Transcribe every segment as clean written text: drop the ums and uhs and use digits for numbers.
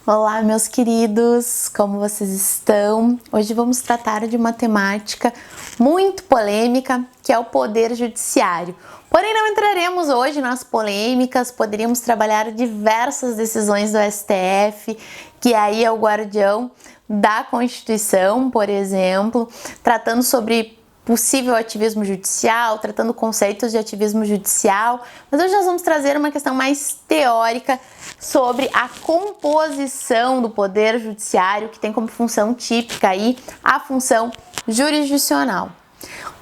Olá, meus queridos, como vocês estão? Hoje vamos tratar de uma temática muito polêmica, que é o Poder Judiciário. Porém, não entraremos hoje nas polêmicas, poderíamos trabalhar diversas decisões do STF, que aí é o guardião da Constituição, por exemplo, tratando sobre possível ativismo judicial, tratando conceitos de ativismo judicial, mas hoje nós vamos trazer uma questão mais teórica sobre a composição do Poder Judiciário, que tem como função típica aí a função jurisdicional.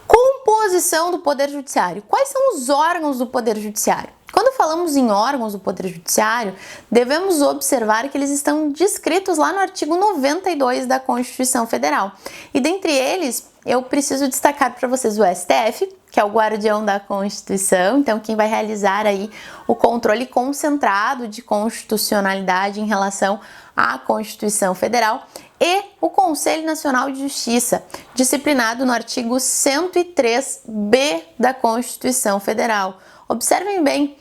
Composição do Poder Judiciário. Quais são os órgãos do Poder Judiciário? Quando falamos em órgãos do Poder Judiciário, devemos observar que eles estão descritos lá no artigo 92 da Constituição Federal. E dentre eles, eu preciso destacar para vocês o STF, que é o guardião da Constituição, então quem vai realizar aí o controle concentrado de constitucionalidade em relação à Constituição Federal, e o Conselho Nacional de Justiça, disciplinado no artigo 103b da Constituição Federal. Observem bem,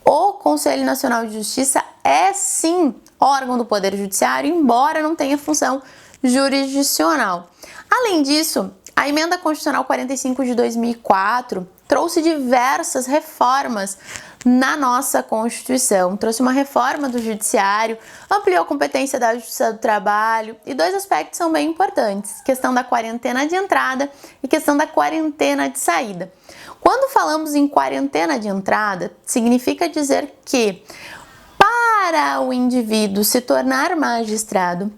o Conselho Nacional de Justiça é sim órgão do Poder Judiciário, embora não tenha função jurisdicional. Além disso, a Emenda Constitucional 45 de 2004 trouxe diversas reformas na nossa Constituição. Trouxe uma reforma do Judiciário, ampliou a competência da Justiça do Trabalho e dois aspectos são bem importantes: questão da quarentena de entrada e questão da quarentena de saída. Quando falamos em quarentena de entrada, significa dizer que para o indivíduo se tornar magistrado,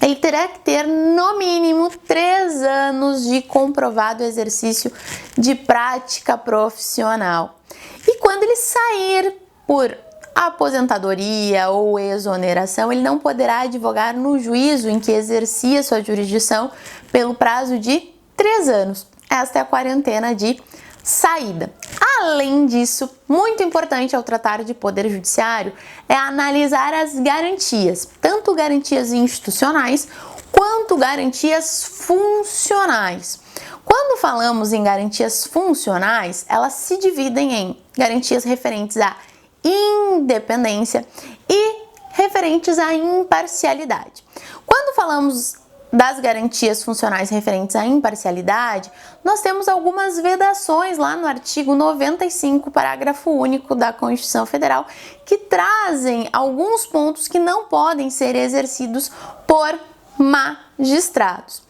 ele terá que ter no mínimo 3 anos de comprovado exercício de prática profissional. E quando ele sair por aposentadoria ou exoneração, ele não poderá advogar no juízo em que exercia sua jurisdição pelo prazo de 3 anos. Esta é a quarentena de saída. Além disso, muito importante ao tratar de poder judiciário é analisar as garantias, tanto garantias institucionais quanto garantias funcionais. Quando falamos em garantias funcionais, elas se dividem em garantias referentes à independência e referentes à imparcialidade. Quando falamos das garantias funcionais referentes à imparcialidade, nós temos algumas vedações lá no artigo 95, parágrafo único da Constituição Federal, que trazem alguns pontos que não podem ser exercidos por magistrados.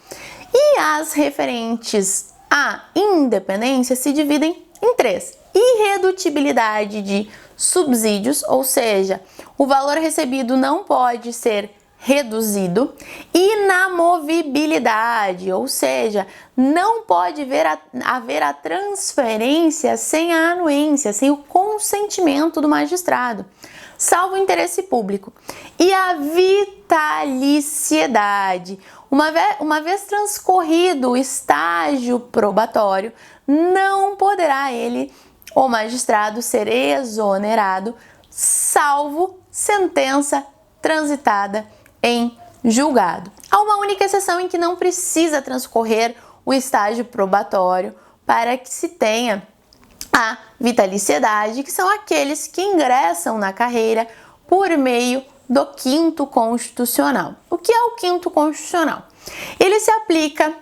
E as referentes à independência se dividem em 3. Irredutibilidade de subsídios, ou seja, o valor recebido não pode ser reduzido. Inamovibilidade, ou seja, não pode haver a transferência sem a anuência, sem o consentimento do magistrado, salvo o interesse público. E a vitaliciedade, uma vez transcorrido o estágio probatório, não poderá o magistrado, ser exonerado, salvo sentença transitada em julgado. Há uma única exceção em que não precisa transcorrer o estágio probatório para que se tenha a vitaliciedade, que são aqueles que ingressam na carreira por meio do 5º Constitucional. O que é o 5º Constitucional? Ele se aplica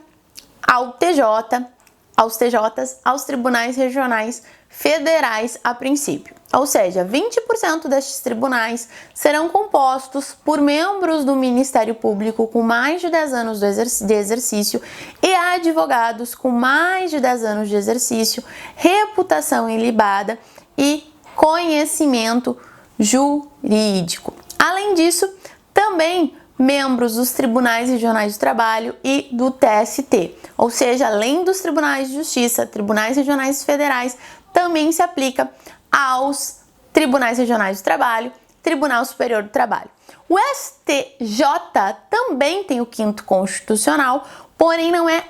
ao TJ, aos TJs, aos tribunais regionais federais a princípio. Ou seja, 20% destes tribunais serão compostos por membros do Ministério Público com mais de 10 anos de exercício e advogados com mais de 10 anos de exercício, reputação ilibada e conhecimento jurídico. Além disso, também membros dos Tribunais Regionais do Trabalho e do TST, ou seja, além dos Tribunais de Justiça, Tribunais Regionais Federais, também se aplica aos Tribunais Regionais do Trabalho, Tribunal Superior do Trabalho. O STJ também tem o 5º Constitucional, porém não é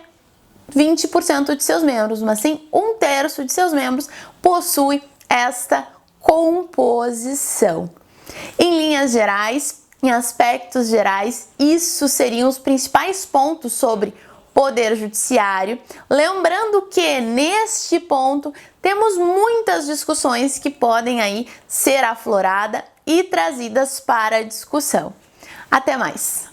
20% de seus membros, mas sim 1/3 de seus membros possui esta composição. Em linhas gerais, em aspectos gerais, isso seriam os principais pontos sobre Poder Judiciário. Lembrando que neste ponto temos muitas discussões que podem aí ser afloradas e trazidas para a discussão. Até mais!